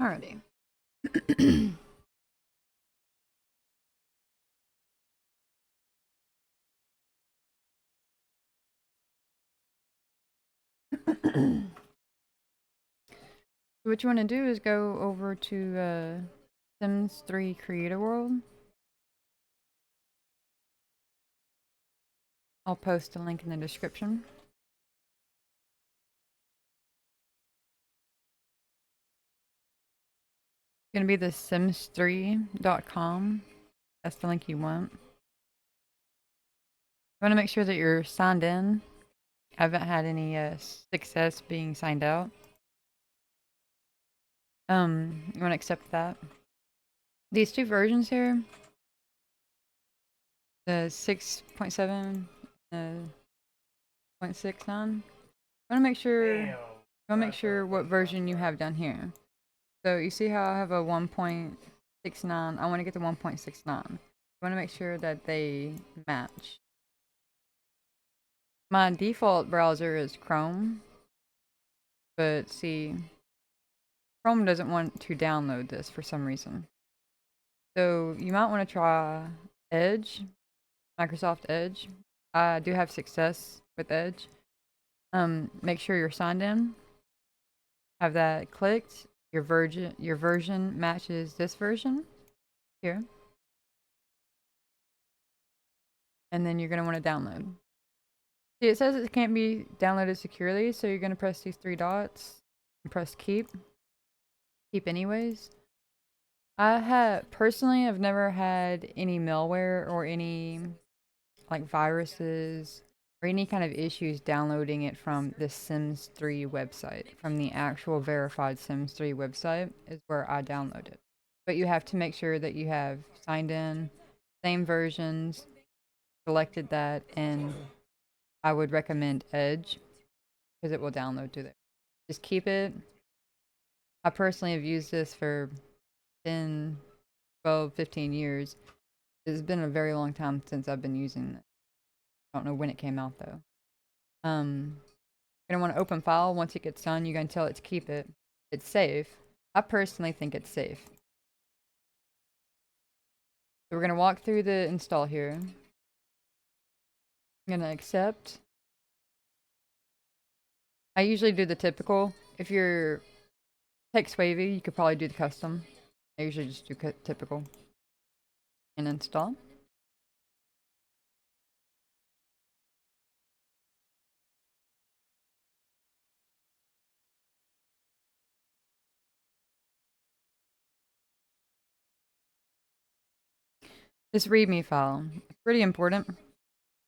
Alrighty. What you want to do is go over to Sims 3 Creator World. I'll post a link in the description. It's going to be the sims3.com. That's the link you want. You want to make sure that you're signed in. I haven't had any success being signed out. You want to accept that. These two versions here, the 6.7 and the 0.69. You want to make sure what version you have down here. So you see how I have a 1.69. I want to get the 1.69. You want to make sure that they match. My default browser is Chrome, but see, Chrome doesn't want to download this for some reason. So you might want to try Edge, Microsoft Edge. I do have success with Edge. Make sure you're signed in. Have that clicked. Your version matches this version here. And then you're going to want to download. See, it says it can't be downloaded securely, so you're going to press these three dots and press keep. Keep anyways. Personally, I've never had any malware or any like viruses or any kind of issues downloading it from the Sims 3 website. From the actual verified Sims 3 website is where I download it. But you have to make sure that you have signed in, same versions, selected that, and I would recommend Edge because it will download to there. Just keep it. I personally have used this for 10, 12, 15 years. It's been a very long time since I've been using it. I don't know when it came out though. You're gonna want to open file. Once it gets done, you're gonna tell it to keep it. It's safe. I personally think it's safe. So we're gonna walk through the install here. I'm gonna accept. I usually do the typical. If you're tech wavy, you could probably do the custom. I usually just do typical. And install. This README file, pretty important.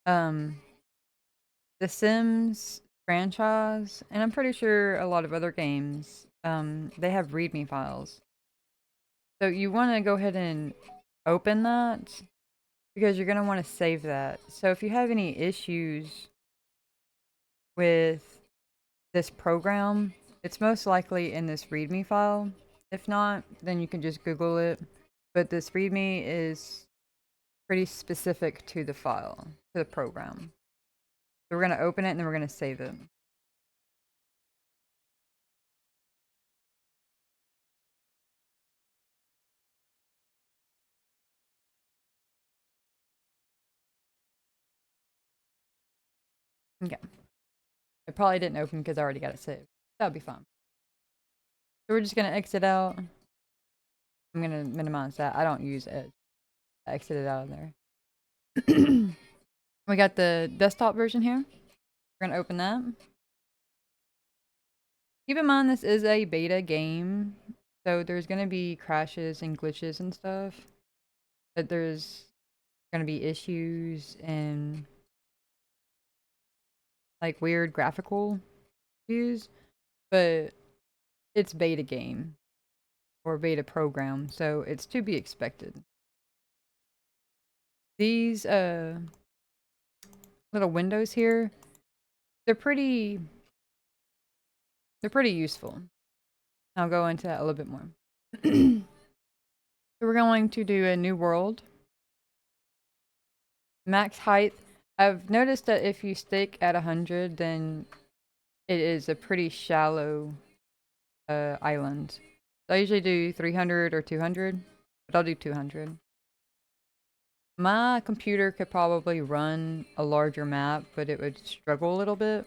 The Sims franchise, and I'm pretty sure a lot of other games, they have README files. So you want to go ahead and open that because you're going to want to save that. So if you have any issues with this program, it's most likely in this README file. If not, then you can just Google it. But this README is pretty specific to the file, to the program. So we're going to open it and then we're going to save it. Okay. It probably didn't open because I already got it saved. That'll be fine. So we're just going to exit out. I'm going to minimize that. I don't use Edge. I exited out of there. We got the desktop version here. We're going to open that. Keep in mind this is a beta game. So there's going to be crashes and glitches and stuff. But there's going to be issues and like weird graphical views. But it's beta game. Or beta program, so it's to be expected. These little windows here, they're pretty useful. I'll go into that a little bit more. So we're going to do a new world. Max height. I've noticed that if you stick at 100, then it is a pretty shallow island. So I usually do 300 or 200, but I'll do 200. My computer could probably run a larger map, but it would struggle a little bit.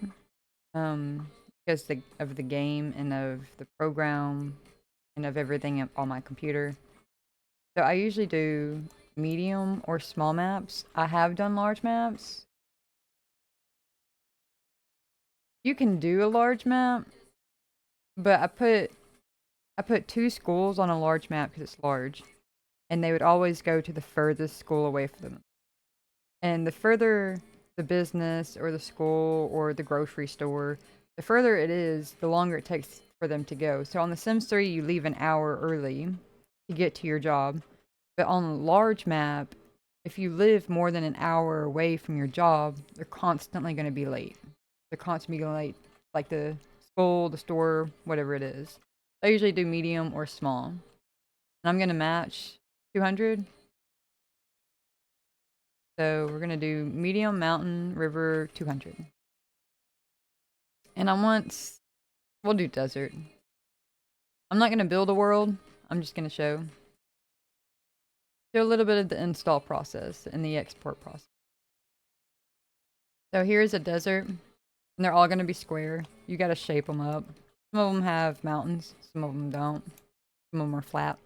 Because of the game and of the program and of everything on my computer. So I usually do medium or small maps. I have done large maps. You can do a large map, but I put two schools on a large map because it's large, and they would always go to the furthest school away from them. And the further the business or the school or the grocery store, the further it is, the longer it takes for them to go. So on The Sims 3, you leave an hour early to get to your job. But on a large map, if you live more than an hour away from your job, they're constantly going to be late. They're constantly going to be late, like the school, the store, whatever it is. I usually do medium or small. And I'm going to match 200. So we're going to do medium, mountain, river, 200. And we'll do desert. I'm not going to build a world. I'm just going to show a little bit of the install process and the export process. So here's a desert, and they're all going to be square. You got to shape them up. Some of them have mountains, some of them don't. Some of them are flat.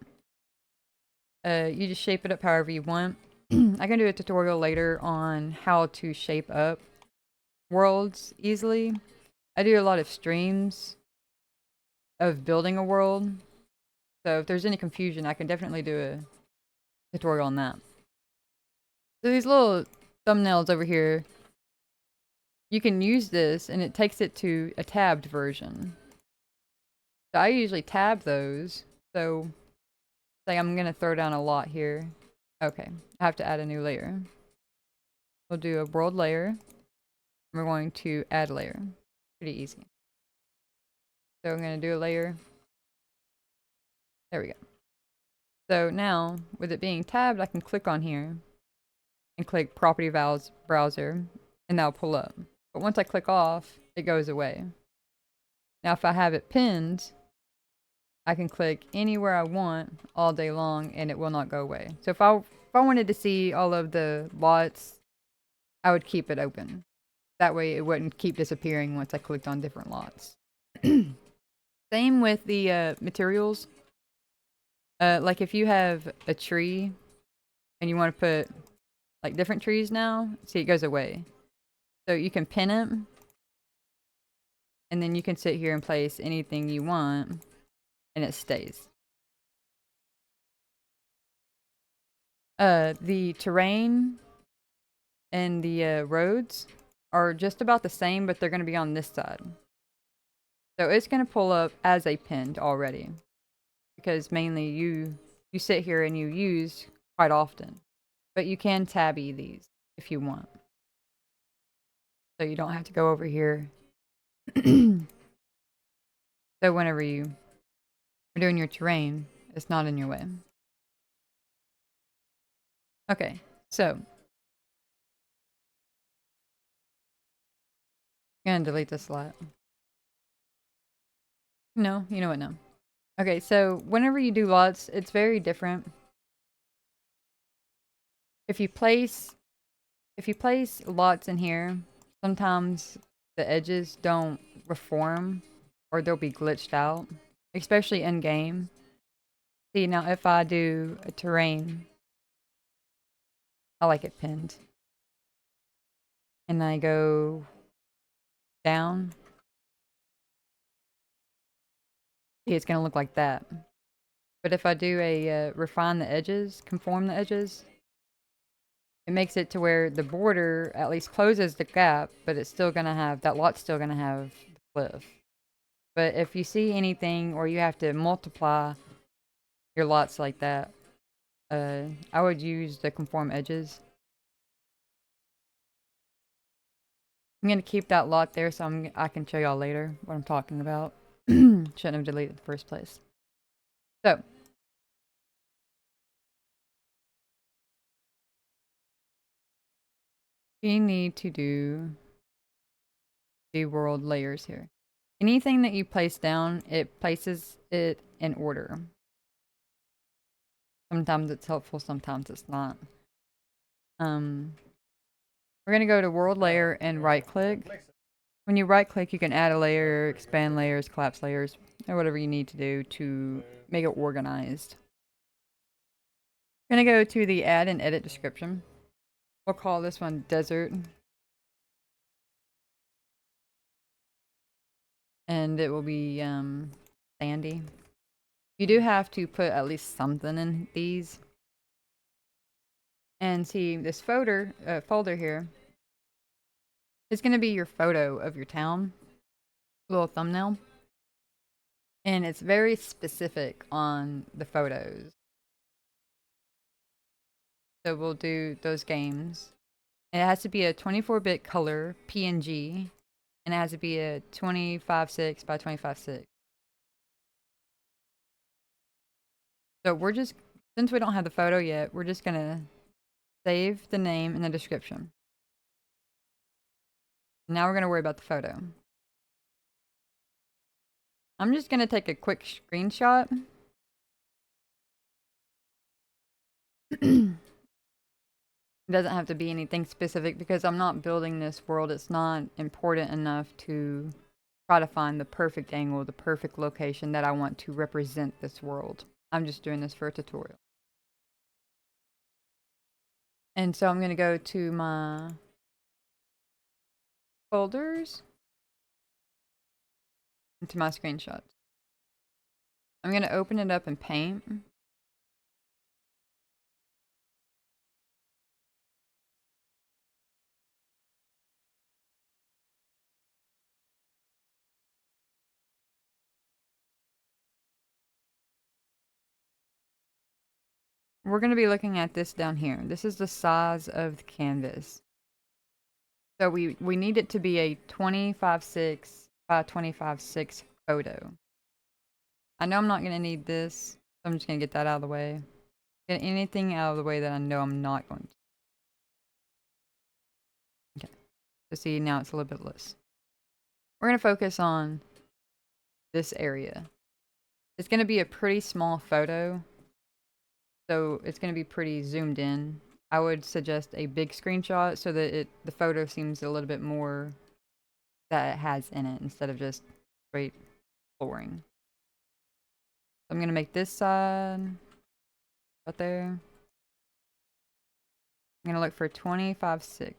You just shape it up however you want. I can do a tutorial later on how to shape up worlds easily. I do a lot of streams of building a world. So if there's any confusion, I can definitely do a tutorial on that. So these little thumbnails over here, you can use this and it takes it to a tabbed version. So I usually tab those. So say I'm going to throw down a lot here. Okay, I have to add a new layer. We'll do a world layer. We're going to add a layer. Pretty easy. So I'm going to do a layer. There we go. So now, with it being tabbed, I can click on here and click Property Browser, and that'll pull up. But once I click off, it goes away. Now, if I have it pinned, I can click anywhere I want all day long, and it will not go away. So if I wanted to see all of the lots, I would keep it open. That way, it wouldn't keep disappearing once I clicked on different lots. Same with the materials. Like if you have a tree and you want to put like different trees now, see it goes away. So you can pin it and then you can sit here and place anything you want and it stays. The terrain and the roads are just about the same, but they're going to be on this side. So it's going to pull up as a pinned already because mainly you sit here and you use quite often. But you can tabby these if you want. So you don't have to go over here. So whenever you are doing your terrain, it's not in your way. Okay, so I'm gonna delete this slot. No, you know what? No. Okay, so whenever you do lots, it's very different. If you place lots in here, sometimes the edges don't reform or they'll be glitched out, especially in game. See, now if I do a terrain, I like it pinned. And I go down. See, it's going to look like that. But if I do a refine the edges, conform the edges, it makes it to where the border at least closes the gap, but it's still going to have, that lot's still going to have the cliff. But if you see anything or you have to multiply your lots like that, I would use the conform edges. I'm going to keep that lot there so I can show y'all later what I'm talking about. Shouldn't have deleted it in the first place. So, we need to do the world layers here. Anything that you place down, it places it in order. Sometimes it's helpful, sometimes it's not. We're gonna go to world layer and right click. When you right click, you can add a layer, expand layers, collapse layers, or whatever you need to do to make it organized. We're gonna go to the add and edit description. We'll call this one desert. And it will be sandy. You do have to put at least something in these. And see, this folder here is going to be your photo of your town, little thumbnail. And it's very specific on the photos. So we'll do those games. And it has to be a 24-bit color PNG, and it has to be a 25.6 by 25.6. So we're just, since we don't have the photo yet, we're just going to save the name and the description. Now we're going to worry about the photo. I'm just going to take a quick screenshot. It doesn't have to be anything specific because I'm not building this world. It's not important enough to try to find the perfect angle, the perfect location that I want to represent this world. I'm just doing this for a tutorial. And so I'm going to go to my folders, into my screenshots. I'm going to open it up in Paint. We're going to be looking at this down here. This is the size of the canvas. So we need it to be a 25.6 by 25.6 photo. I know I'm not going to need this, so I'm just going to get that out of the way. Get anything out of the way that I know I'm not going to. Okay. So see, now it's a little bit less. We're going to focus on this area. It's going to be a pretty small photo, so it's going to be pretty zoomed in. I would suggest a big screenshot so that the photo seems a little bit more that it has in it instead of just straight flooring. I'm going to make this side right there. I'm going to look for 25.6.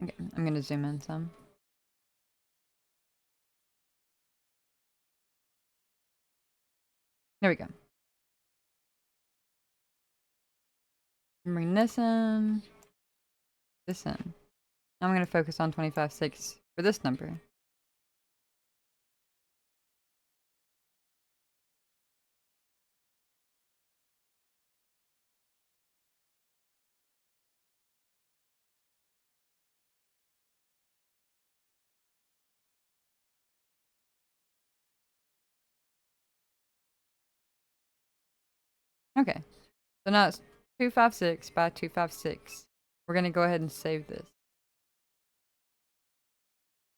Okay, I'm going to zoom in some. There we go. Bring this in. This in. Now I'm going to focus on 25.6 for this number. Okay, so now it's 256 by 256. We're going to go ahead and save this.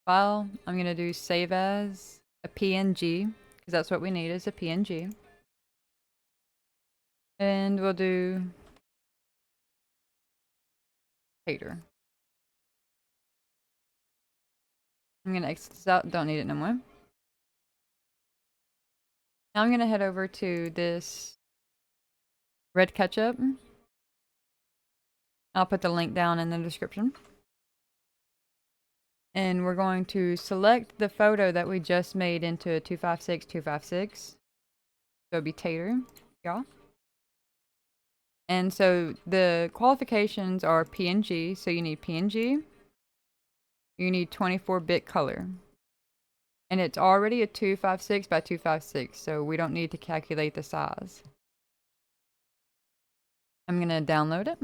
File, I'm going to do save as a PNG, because that's what we need is a PNG. And we'll do hater. I'm going to exit this out, don't need it no more. Now I'm going to head over to this red ketchup. I'll put the link down in the description. And we're going to select the photo that we just made into a 256, 256. So it'll be tater, yeah. And so the qualifications are PNG. So you need PNG. You need 24-bit color. And it's already a 256 by 256, so we don't need to calculate the size. I'm going to download it.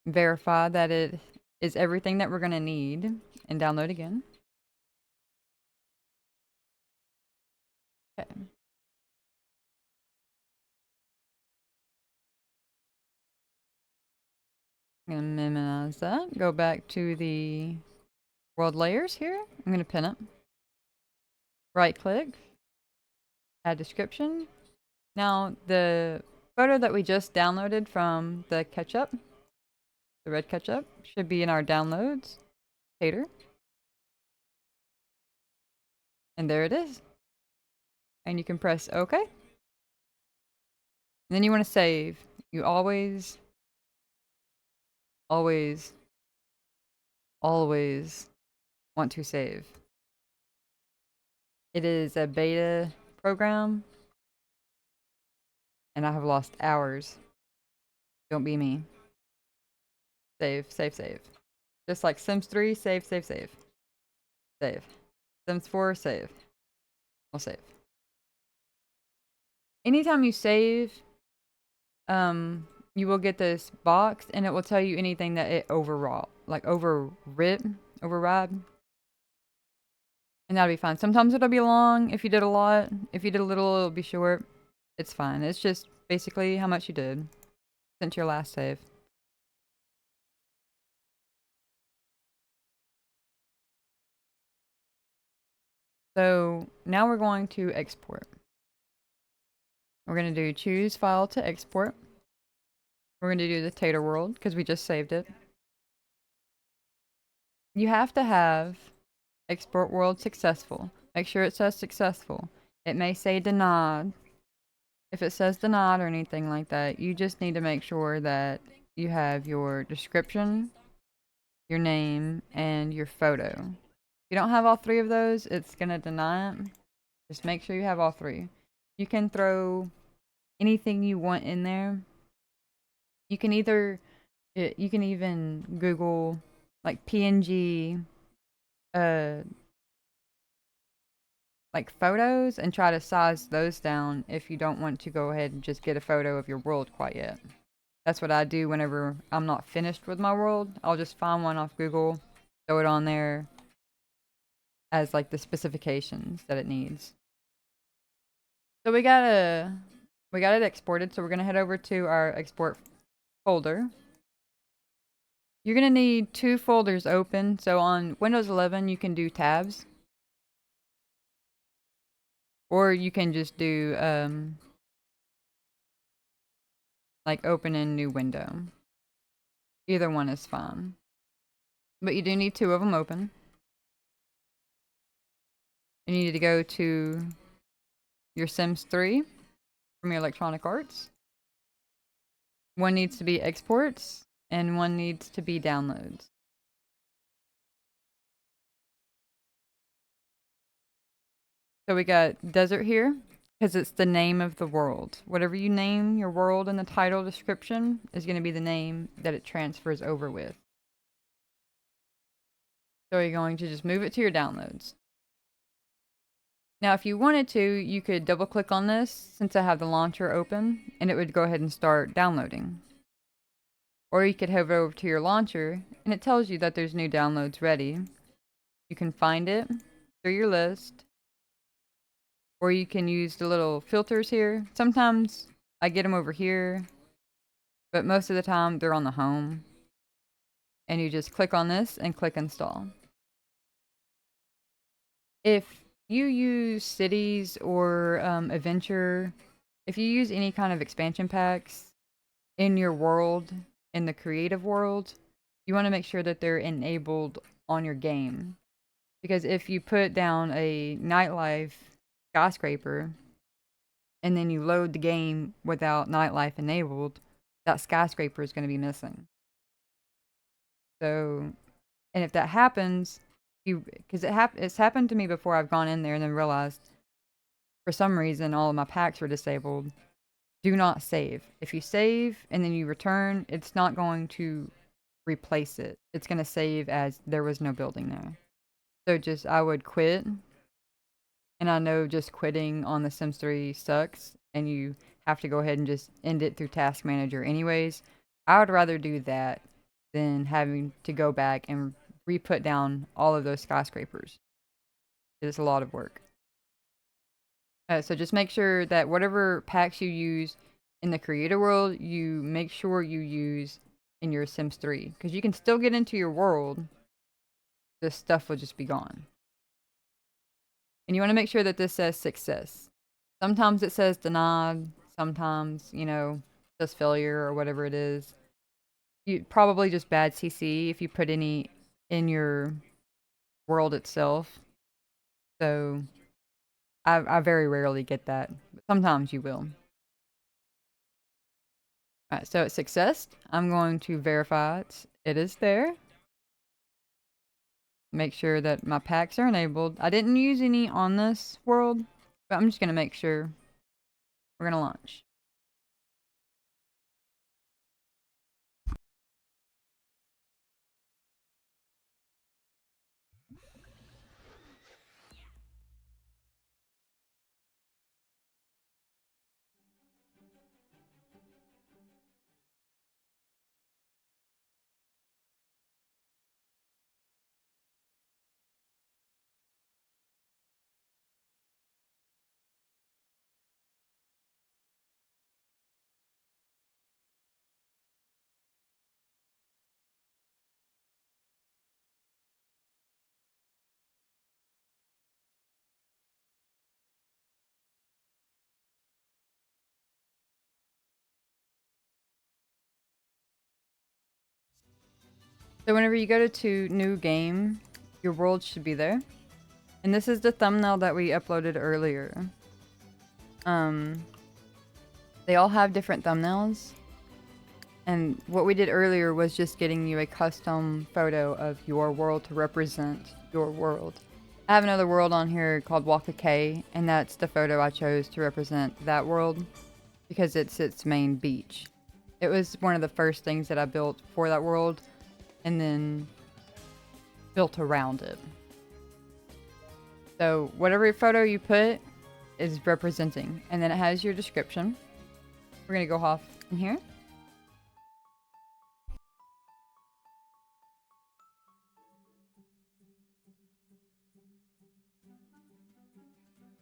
Verify that it is everything that we're going to need, and download again. Okay. I'm going to minimize that. Go back to the world layers here. I'm going to pin it. Right click. Add description. Now, the photo that we just downloaded from the ketchup, the red ketchup, should be in our downloads. Cater. And there it is. And you can press OK. And then you want to save. You always, always, always want to save. It is a beta program, and I have lost hours. Don't be me. Save, save, save. Just like Sims 3, save, save, save. Save. Sims 4, save. We'll save. Anytime you save, you will get this box, and it will tell you anything that it override. And that'll be fine. Sometimes it'll be long if you did a lot. If you did a little, it'll be short. It's fine. It's just basically how much you did since your last save. So now we're going to export. We're going to do choose file to export. We're going to do the Tater World because we just saved it. You have to have export world successful. Make sure it says successful. It may say denied. If it says denied or anything like that, you just need to make sure that you have your description, your name, and your photo. If you don't have all three of those, it's going to deny it. Just make sure you have all three. You can throw anything you want in there. You can even Google like PNG like photos and try to size those down if you don't want to go ahead and just get a photo of your world quite yet. That's what I do whenever I'm not finished with my world. I'll just find one off Google, throw it on there as like the specifications that it needs. So we got it exported, so we're gonna head over to our export folder. You're gonna need 2 folders open. So on Windows 11 you can do tabs. Or you can just do like open in new window. Either one is fine. But you do need 2 of them open. You need to go to your Sims 3 from your Electronic Arts. One needs to be exports, and one needs to be downloads. So we got desert here, because it's the name of the world. Whatever you name your world in the title description is going to be the name that it transfers over with. So you're going to just move it to your downloads. Now, if you wanted to, you could double click on this since I have the launcher open, and it would go ahead and start downloading. Or you could head over to your launcher, and it tells you that there's new downloads ready. You can find it through your list, or you can use the little filters here. Sometimes I get them over here, but most of the time they're on the home. And you just click on this and click install. If you use cities or adventure, if you use any kind of expansion packs in your world, in the creative world, you want to make sure that they're enabled on your game. Because if you put down a nightlife skyscraper and then you load the game without nightlife enabled, that skyscraper is going to be missing. So, and if that happens, because it's happened to me before. I've gone in there and then realized for some reason all of my packs were disabled. Do not save. If you save and then you return, it's not going to replace it. It's going to save as there was no building there. So I would quit. And I know just quitting on The Sims 3 sucks, and you have to go ahead and just end it through Task Manager anyways. I would rather do that than having to go back and re-put down all of those skyscrapers. It is a lot of work. So just make sure that whatever packs you use in the creator world, you make sure you use in your Sims 3. Because you can still get into your world. This stuff will just be gone. And you want to make sure that this says success. Sometimes it says denied. Sometimes, you know, it says failure or whatever it is. You probably just bad CC if you put any in your world itself. So I very rarely get that. But sometimes you will. Alright, so it's success. I'm going to verify it is there. Make sure that my packs are enabled. I didn't use any on this world, but I'm just going to make sure we're going to launch. So whenever you go to new game, your world should be there. And this is the thumbnail that we uploaded earlier. They all have different thumbnails. And what we did earlier was just getting you a custom photo of your world to represent your world. I have another world on here called Waka K, and that's the photo I chose to represent that world because it's its main beach. It was one of the first things that I built for that world and then built around it. So whatever photo you put is representing, and then it has your description. We're gonna go off in here.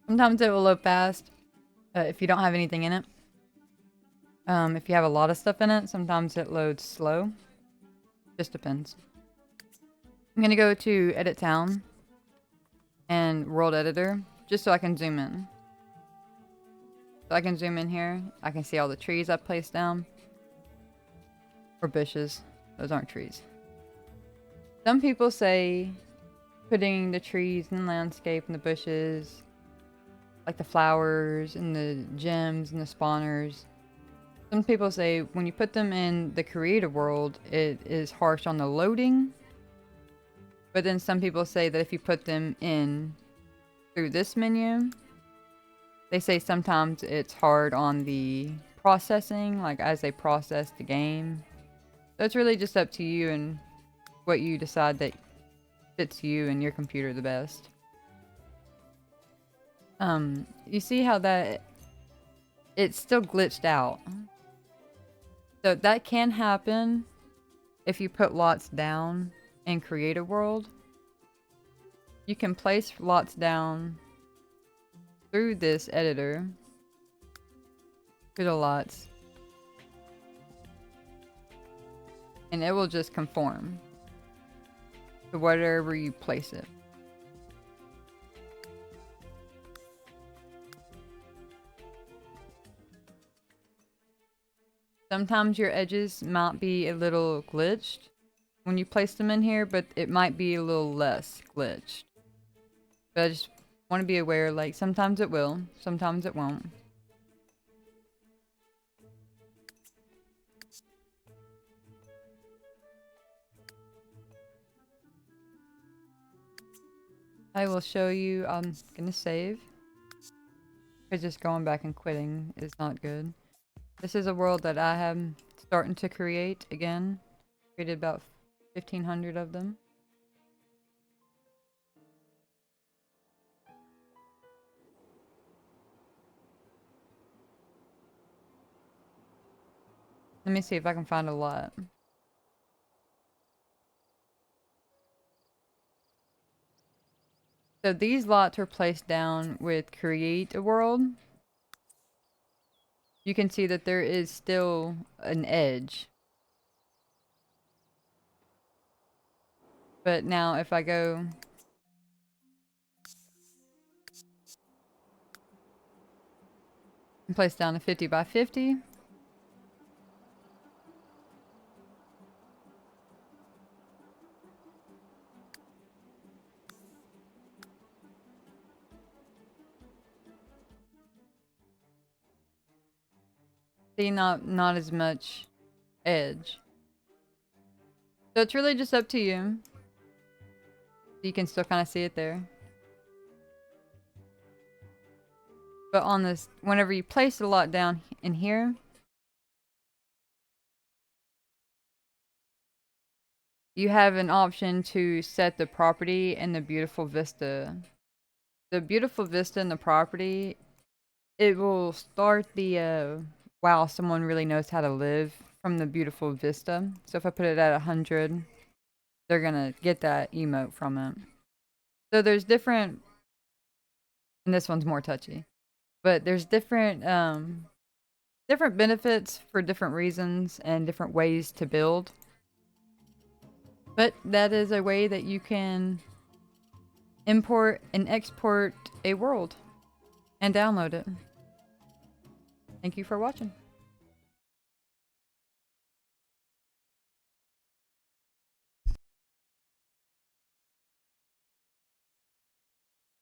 Sometimes it will load fast if you don't have anything in it. If you have a lot of stuff in it, sometimes it loads slow. Just depends. I'm gonna go to Edit Town and World Editor just so I can zoom in. So I can zoom in here. I can see all the trees I placed down. Or bushes. Those aren't trees. Some people say putting the trees and the landscape and the bushes, like the flowers and the gems and the spawners. Some people say when you put them in the creative world, it is harsh on the loading. But then some people say that if you put them in through this menu, they say sometimes it's hard on the processing, like as they process the game. So it's really just up to you and what you decide that fits you and your computer the best. You see how that it's still glitched out. So that can happen if you put lots down in Creative World. You can place lots down through this editor, through the lots, and it will just conform to whatever you place it. Sometimes your edges might be a little glitched when you place them in here, but it might be a little less glitched. But I just want to be aware, like, sometimes it will, sometimes it won't. I will show you, I'm gonna save. Because just going back and quitting is not good. This is a world that I am starting to create again. Created about 1,500 of them. Let me see if I can find a lot. So these lots were placed down with create a world. You can see that there is still an edge. But now if I go and place down a 50 by 50, see, not as much edge. So it's really just up to you. You can still kind of see it there. But on this, whenever you place a lot down in here, you have an option to set the property and the beautiful vista. The beautiful vista in the property, it will start the wow, someone really knows how to live from the beautiful vista. So if I put it at 100, they're gonna get that emote from it. So there's different, and this one's more touchy, but there's different different benefits for different reasons and different ways to build. But that is a way that you can import and export a world and download it. Thank you for watching.